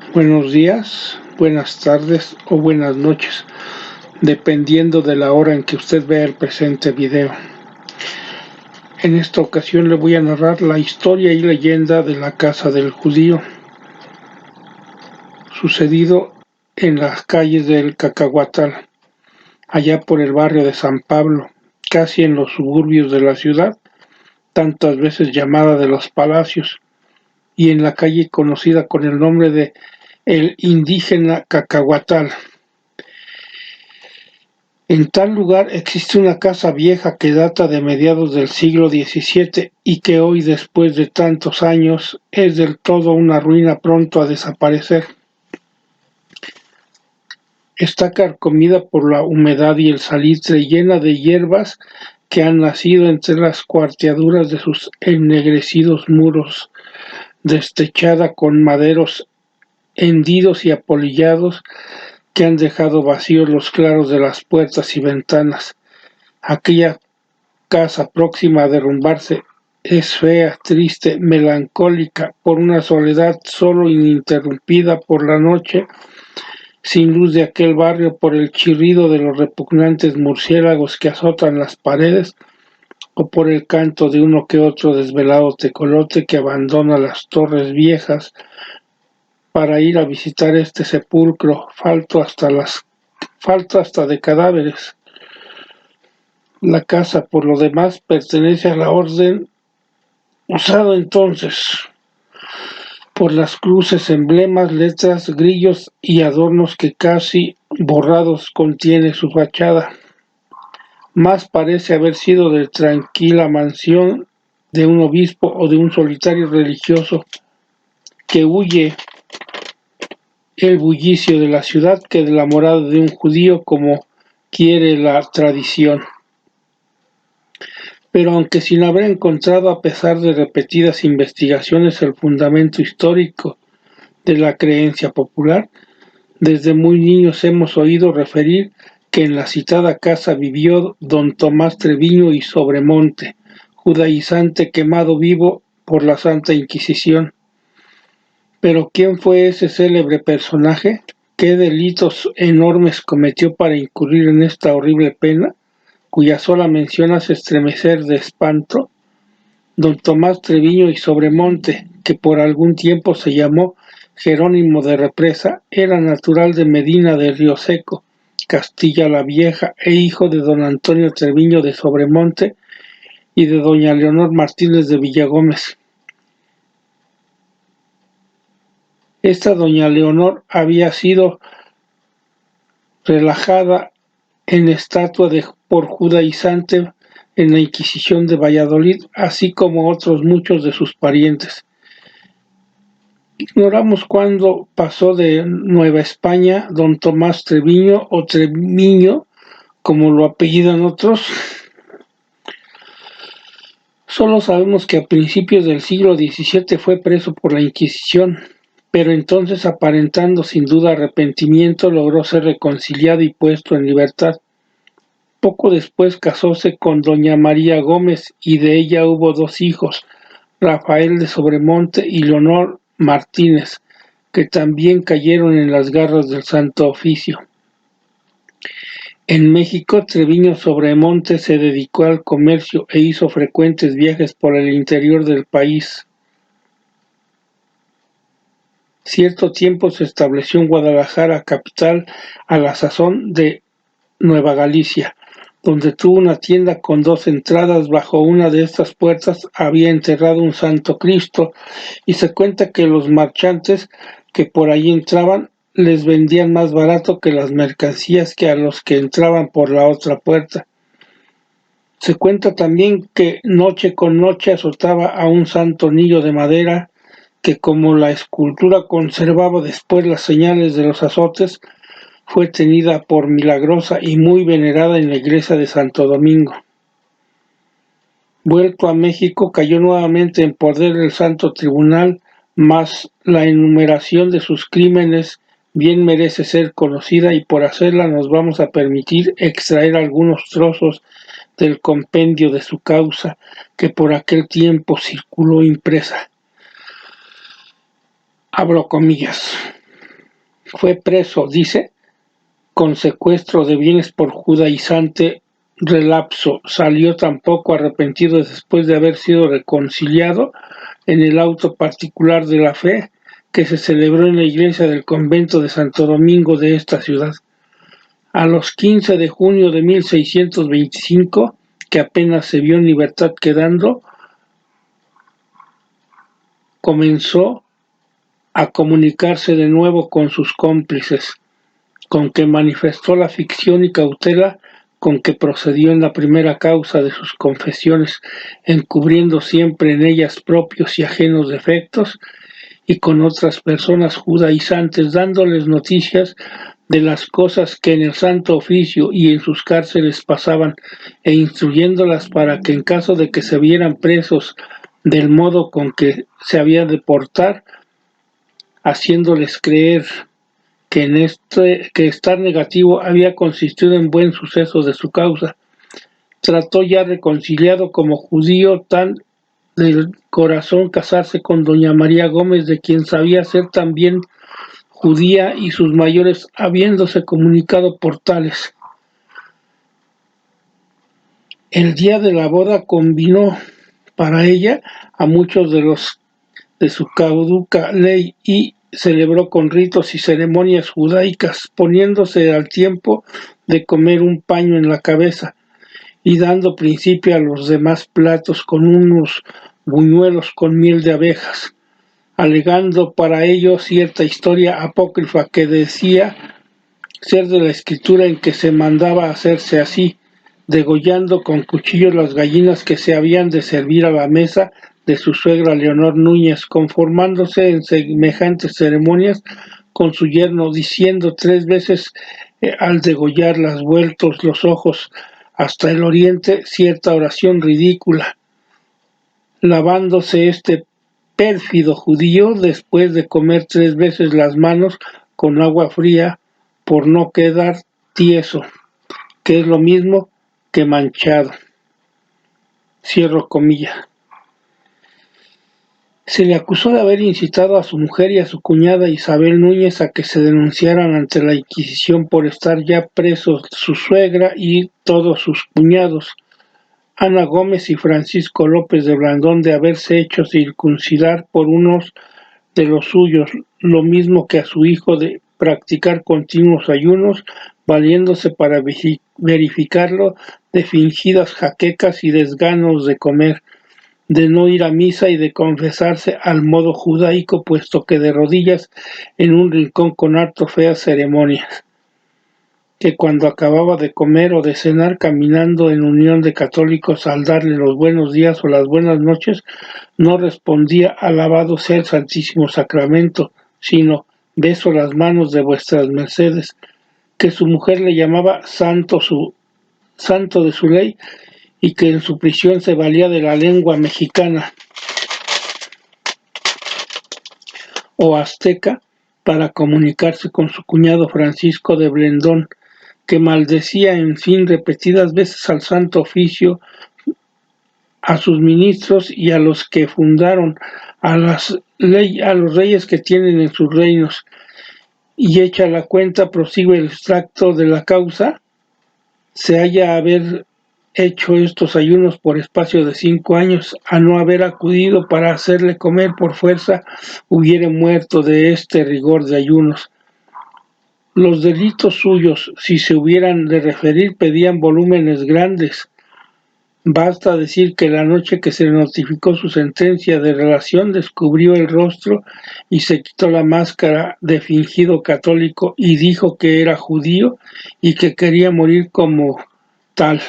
Buenos días, buenas tardes o buenas noches, dependiendo de la hora en que usted vea el presente video. En esta ocasión le voy a narrar la historia y leyenda de la casa del judío, sucedido en las calles del Cacahuatal, allá por el barrio de San Pablo, casi en los suburbios de la ciudad, tantas veces llamada de los Palacios, y en la calle conocida con el nombre de El Indígena Cacahuatal. En tal lugar existe una casa vieja que data de mediados del siglo XVII y que hoy, después de tantos años, es del todo una ruina pronto a desaparecer. Está carcomida por la humedad y el salitre, llena de hierbas que han nacido entre las cuarteaduras de sus ennegrecidos muros, destechada con maderos hendidos y apolillados que han dejado vacíos los claros de las puertas y ventanas. Aquella casa próxima a derrumbarse es fea, triste, melancólica, por una soledad solo ininterrumpida por la noche, sin luz de aquel barrio, por el chirrido de los repugnantes murciélagos que azotan las paredes, o por el canto de uno que otro desvelado tecolote que abandona las torres viejas para ir a visitar este sepulcro falto hasta de cadáveres. La casa, por lo demás, pertenece a la orden usado entonces por las cruces, emblemas, letras, grillos y adornos que casi borrados contiene su fachada. Más parece haber sido de tranquila mansión de un obispo o de un solitario religioso que huye el bullicio de la ciudad que de la morada de un judío, como quiere la tradición. Pero aunque sin haber encontrado, a pesar de repetidas investigaciones, el fundamento histórico de la creencia popular, desde muy niños hemos oído referir que en la citada casa vivió don Tomás Treviño y Sobremonte, judaizante quemado vivo por la Santa Inquisición. Pero ¿quién fue ese célebre personaje? ¿Qué delitos enormes cometió para incurrir en esta horrible pena, cuya sola mención hace estremecer de espanto? Don Tomás Treviño y Sobremonte, que por algún tiempo se llamó Jerónimo de Represa, era natural de Medina de Rioseco, Castilla la Vieja, e hijo de don Antonio Treviño de Sobremonte y de doña Leonor Martínez de Villagómez. Esta doña Leonor había sido relajada en estatua por judaizante en la Inquisición de Valladolid, así como otros muchos de sus parientes. Ignoramos cuándo pasó de Nueva España don Tomás Treviño o Tremiño, como lo apellidan otros. Solo sabemos que a principios del siglo XVII fue preso por la Inquisición, pero entonces, aparentando sin duda arrepentimiento, logró ser reconciliado y puesto en libertad. Poco después casóse con doña María Gómez y de ella hubo dos hijos, Rafael de Sobremonte y Leonor Martínez, que también cayeron en las garras del Santo Oficio. En México, Treviño Sobremonte se dedicó al comercio e hizo frecuentes viajes por el interior del país. Cierto tiempo se estableció en Guadalajara, capital a la sazón de Nueva Galicia, donde tuvo una tienda con dos entradas. Bajo una de estas puertas había enterrado un Santo Cristo, y se cuenta que los marchantes que por allí entraban les vendían más barato que las mercancías que a los que entraban por la otra puerta. Se cuenta también que noche con noche azotaba a un santo niño de madera que, como la escultura conservaba después las señales de los azotes, fue tenida por milagrosa y muy venerada en la iglesia de Santo Domingo. Vuelto a México, cayó nuevamente en poder del Santo Tribunal, mas la enumeración de sus crímenes bien merece ser conocida, y por hacerla nos vamos a permitir extraer algunos trozos del compendio de su causa, que por aquel tiempo circuló impresa. Abro comillas. Fue preso, dice, con secuestro de bienes por judaizante relapso. Salió tampoco arrepentido después de haber sido reconciliado en el auto particular de la fe que se celebró en la iglesia del convento de Santo Domingo de esta ciudad. A los 15 de junio de 1625, que apenas se vio en libertad quedando, comenzó a comunicarse de nuevo con sus cómplices, con que manifestó la ficción y cautela con que procedió en la primera causa de sus confesiones, encubriendo siempre en ellas propios y ajenos defectos, y con otras personas judaizantes dándoles noticias de las cosas que en el Santo Oficio y en sus cárceles pasaban, e instruyéndolas para que en caso de que se vieran presos del modo con que se había de portar, haciéndoles creer que estar negativo había consistido en buen suceso de su causa. Trató ya reconciliado como judío tan del corazón casarse con doña María Gómez, de quien sabía ser también judía, y sus mayores habiéndose comunicado por tales. El día de la boda convinó para ella a muchos de los de su caduca ley y celebró con ritos y ceremonias judaicas, poniéndose al tiempo de comer un paño en la cabeza y dando principio a los demás platos con unos buñuelos con miel de abejas, alegando para ello cierta historia apócrifa que decía ser de la escritura en que se mandaba hacerse así, degollando con cuchillos las gallinas que se habían de servir a la mesa de su suegra Leonor Núñez, conformándose en semejantes ceremonias con su yerno, diciendo 3 veces al degollarlas vueltos los ojos hasta el oriente cierta oración ridícula, lavándose este pérfido judío después de comer 3 veces las manos con agua fría por no quedar tieso, que es lo mismo que manchado. Cierro comilla. Se le acusó de haber incitado a su mujer y a su cuñada Isabel Núñez a que se denunciaran ante la Inquisición por estar ya presos su suegra y todos sus cuñados, Ana Gómez y Francisco López de Blandón, de haberse hecho circuncidar por unos de los suyos, lo mismo que a su hijo de practicar continuos ayunos, valiéndose para verificarlo de fingidas jaquecas y desganos de comer, de no ir a misa y de confesarse al modo judaico, puesto que de rodillas en un rincón con harto feas ceremonias, que cuando acababa de comer o de cenar, caminando en unión de católicos al darle los buenos días o las buenas noches, no respondía alabado sea el Santísimo Sacramento, sino beso las manos de vuestras mercedes, que su mujer le llamaba santo de su ley, y que en su prisión se valía de la lengua mexicana o azteca para comunicarse con su cuñado Francisco de Blendón, que maldecía en fin repetidas veces al Santo Oficio, a sus ministros y a los que fundaron, a los reyes que tienen en sus reinos. Y hecha la cuenta, prosigue el extracto de la causa, se halla haber hecho estos ayunos por espacio de 5 años, a no haber acudido para hacerle comer por fuerza, hubiere muerto de este rigor de ayunos. Los delitos suyos, si se hubieran de referir, pedían volúmenes grandes. Basta decir que la noche que se notificó su sentencia de relación descubrió el rostro y se quitó la máscara de fingido católico y dijo que era judío y que quería morir como tal,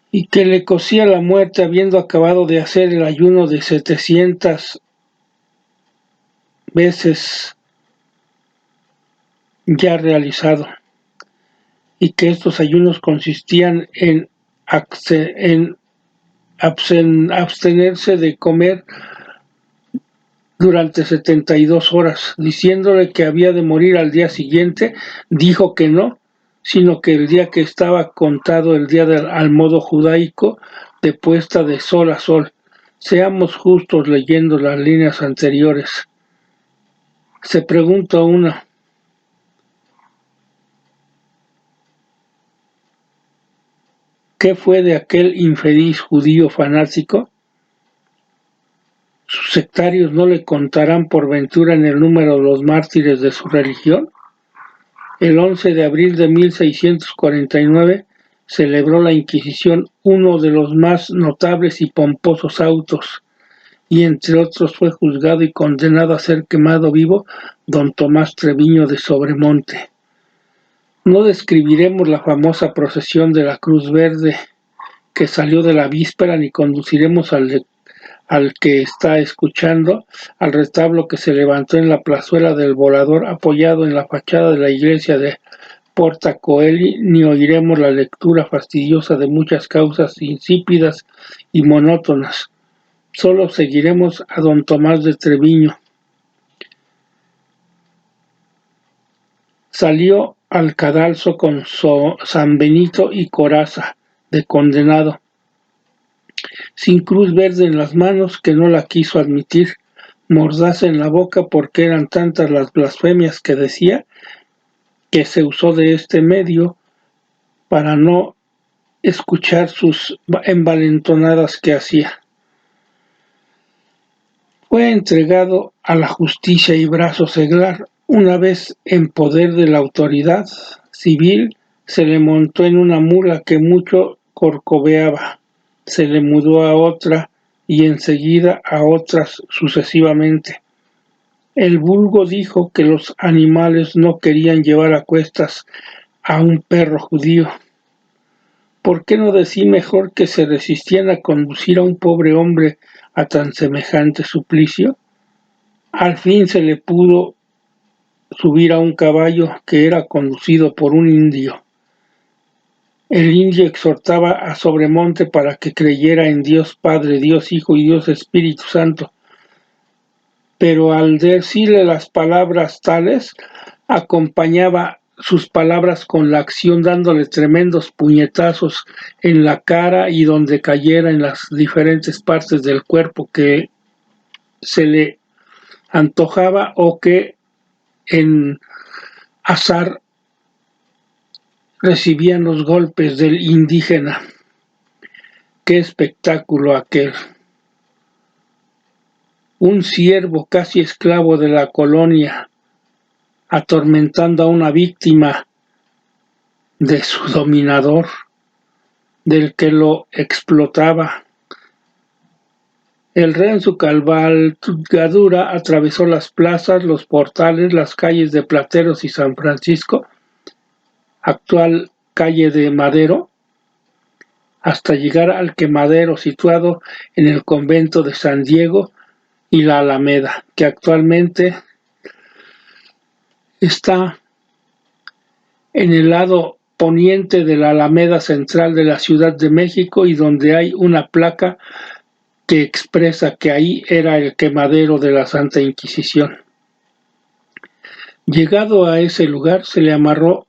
y que le cosía la muerte habiendo acabado de hacer el ayuno de 700 veces ya realizado, y que estos ayunos consistían en abstenerse de comer durante 72 horas, diciéndole que había de morir al día siguiente. Dijo que no, sino que el día que estaba contado, el día al modo judaico de puesta de sol a sol. Seamos justos leyendo las líneas anteriores. Se pregunta una, ¿qué fue de aquel infeliz judío fanático? ¿Sus sectarios no le contarán por ventura en el número de los mártires de su religión? El 11 de abril de 1649 celebró la Inquisición uno de los más notables y pomposos autos, y entre otros fue juzgado y condenado a ser quemado vivo don Tomás Treviño de Sobremonte. No describiremos la famosa procesión de la Cruz Verde que salió de la víspera, ni conduciremos al que está escuchando al retablo que se levantó en la plazuela del Volador apoyado en la fachada de la iglesia de Porta Coeli, ni oiremos la lectura fastidiosa de muchas causas insípidas y monótonas. Solo seguiremos a don Tomás de Treviño. Salió al cadalso con San Benito y coraza de condenado, sin cruz verde en las manos, que no la quiso admitir, mordaza en la boca porque eran tantas las blasfemias que decía, que se usó de este medio para no escuchar sus envalentonadas que hacía. Fue entregado a la justicia y brazo seglar. Una vez en poder de la autoridad civil, se le montó en una mula que mucho corcoveaba, se le mudó a otra y enseguida a otras sucesivamente. El vulgo dijo que los animales no querían llevar a cuestas a un perro judío. ¿Por qué no decir mejor que se resistían a conducir a un pobre hombre a tan semejante suplicio? Al fin se le pudo subir a un caballo que era conducido por un indio. El indio exhortaba a Sobremonte para que creyera en Dios Padre, Dios Hijo y Dios Espíritu Santo, pero al decirle las palabras tales, acompañaba sus palabras con la acción, dándole tremendos puñetazos en la cara y donde cayera en las diferentes partes del cuerpo que se le antojaba o que en azar recibían los golpes del indígena. ¡Qué espectáculo aquel! Un siervo casi esclavo de la colonia, atormentando a una víctima de su dominador, del que lo explotaba. El rey en su cabalgadura atravesó las plazas, los portales, las calles de Plateros y San Francisco, actual calle de Madero, hasta llegar al quemadero situado en el convento de San Diego y la Alameda, que actualmente está en el lado poniente de la Alameda Central de la Ciudad de México, y donde hay una placa que expresa que ahí era el quemadero de la Santa Inquisición. Llegado a ese lugar, se le amarró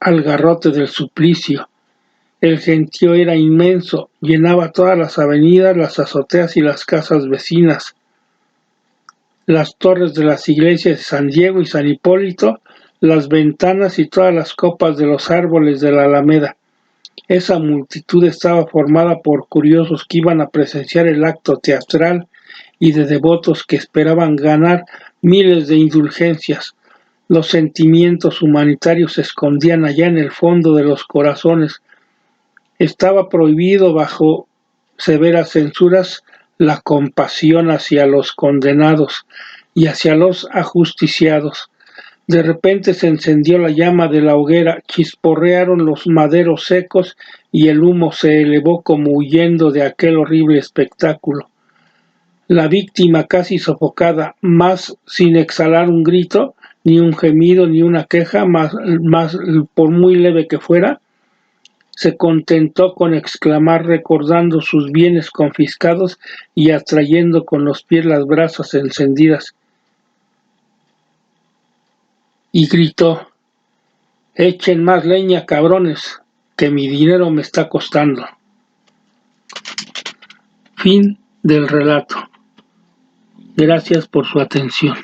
al garrote del suplicio. El gentío era inmenso, llenaba todas las avenidas, las azoteas y las casas vecinas. Las torres de las iglesias de San Diego y San Hipólito, las ventanas y todas las copas de los árboles de la Alameda. Esa multitud estaba formada por curiosos que iban a presenciar el acto teatral y de devotos que esperaban ganar miles de indulgencias. Los sentimientos humanitarios se escondían allá en el fondo de los corazones. Estaba prohibido bajo severas censuras la compasión hacia los condenados y hacia los ajusticiados. De repente se encendió la llama de la hoguera, chisporrearon los maderos secos y el humo se elevó como huyendo de aquel horrible espectáculo. La víctima, casi sofocada, más sin exhalar un grito, ni un gemido, ni una queja, más por muy leve que fuera, se contentó con exclamar, recordando sus bienes confiscados y atrayendo con los pies las brasas encendidas, y gritó: «Echen más leña, cabrones, que mi dinero me está costando». Fin del relato. Gracias por su atención.